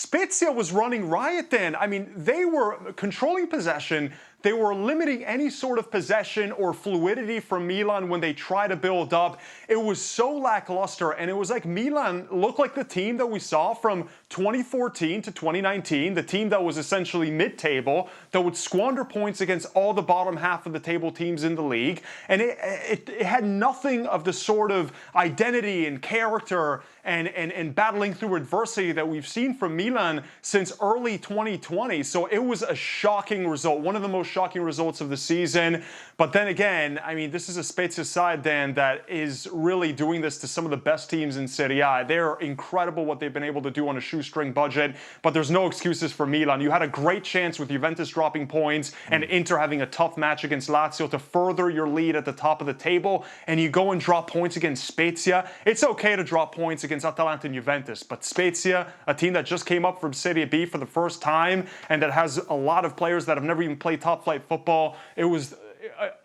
Spezia was running riot then. I mean, they were controlling possession. They were limiting any sort of possession or fluidity from Milan when they try to build up. It was so lackluster, and it was like Milan looked like the team that we saw from 2014 to 2019, the team that was essentially mid-table, that would squander points against all the bottom half of the table teams in the league. And it had nothing of the sort of identity and character and battling through adversity that we've seen from Milan since early 2020. So it was a shocking result, one of the most shocking results of the season. But then again, I mean, this is a Spezia side, Dan, that is really doing this to some of the best teams in Serie A. They're incredible what they've been able to do on a shoestring budget, but there's no excuses for Milan. You had a great chance with Juventus dropping points and Inter having a tough match against Lazio to further your lead at the top of the table, and you go and drop points against Spezia. It's okay to drop points against Atalanta and Juventus, but Spezia, a team that just came up from Serie B for the first time and that has a lot of players that have never even played top-flight football, it was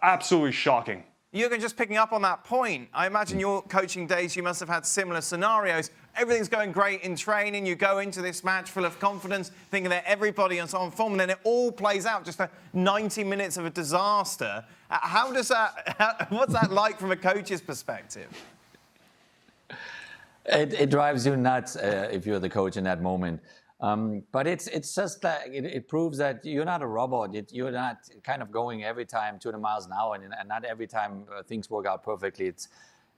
absolutely shocking. Jurgen, just picking up on that point, I imagine your coaching days, you must have had similar scenarios. Everything's going great in training. You go into this match full of confidence, thinking that everybody is on form, and then it all plays out, just a 90 minutes of a disaster. What's that like from a coach's perspective? It drives you nuts if you're the coach in that moment. But it's just like it proves that you're not a robot. You're not kind of going every time 200 miles an hour, and not every time things work out perfectly.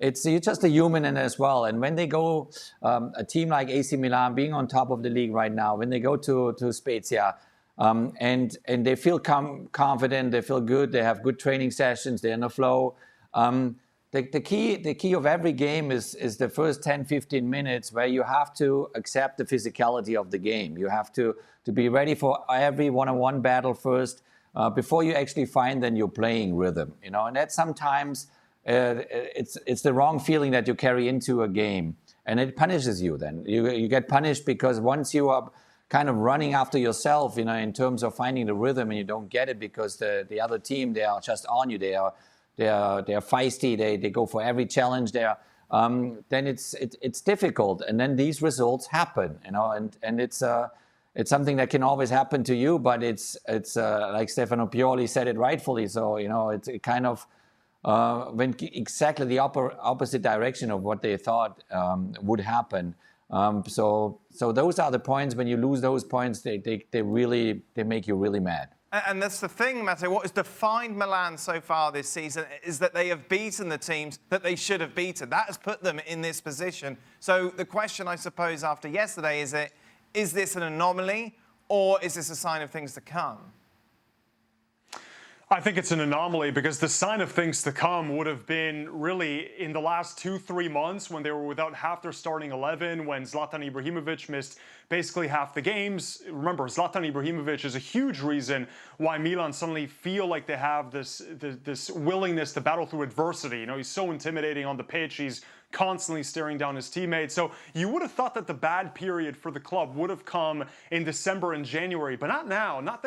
You're just a human in it as well. And when they go, a team like AC Milan being on top of the league right now, when they go to Spezia, and they feel confident, they feel good, they have good training sessions, they're in the flow. The key of every game is the first 10, 15 minutes where you have to accept the physicality of the game. You have to be ready for every one-on-one battle first before you actually find then your playing rhythm. And that sometimes it's the wrong feeling that you carry into a game, and it punishes you then. You get punished because once you are kind of running after yourself, in terms of finding the rhythm, and you don't get it because the other team, they are just on you. They are feisty. They go for every challenge there. Then it's difficult, and then these results happen. And it's something that can always happen to you. But it's like Stefano Pioli said it rightfully. So it kind of went exactly the opposite direction of what they thought would happen. So those are the points. When you lose those points, they make you really mad. And that's the thing, Matteo. What has defined Milan so far this season is that they have beaten the teams that they should have beaten. That has put them in this position. So the question, I suppose, after yesterday is this an anomaly, or is this a sign of things to come? I think it's an anomaly because the sign of things to come would have been really in the last 2-3 months when they were without half their starting 11, when Zlatan Ibrahimovic missed basically half the games. Remember, Zlatan Ibrahimovic is a huge reason why Milan suddenly feel like they have this willingness to battle through adversity. He's so intimidating on the pitch. He's constantly staring down his teammates. So you would have thought that the bad period for the club would have come in December and January, but not now. Now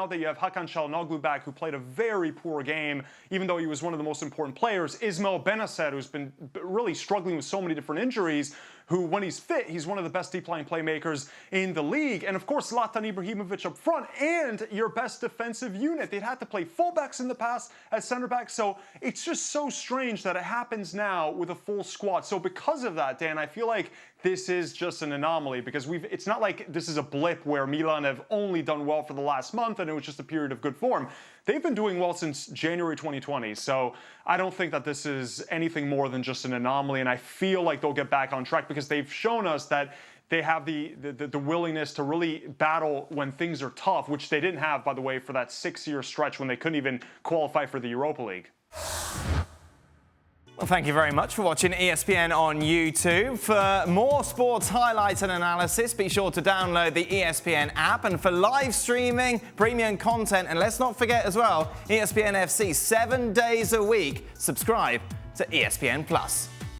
that you have Hakan Çalhanoğlu back, who played a very poor game, even though he was one of the most important players. Ismail Benacer, who's been really struggling with so many different injuries, who, when he's fit, he's one of the best deep-lying playmakers in the league. And, of course, Zlatan Ibrahimovic up front and your best defensive unit. They'd had to play fullbacks in the past at center back. So it's just so strange that it happens now with a full squad. So because of that, Dan, I feel like this is just an anomaly because it's not like this is a blip where Milan have only done well for the last month and it was just a period of good form. They've been doing well since January 2020, so I don't think that this is anything more than just an anomaly, and I feel like they'll get back on track because they've shown us that they have the willingness to really battle when things are tough, which they didn't have, by the way, for that 6-year stretch when they couldn't even qualify for the Europa League. Well, thank you very much for watching ESPN on YouTube. For more sports highlights and analysis, be sure to download the ESPN app. And for live streaming, premium content, and let's not forget as well, ESPN FC 7 days a week. Subscribe to ESPN+.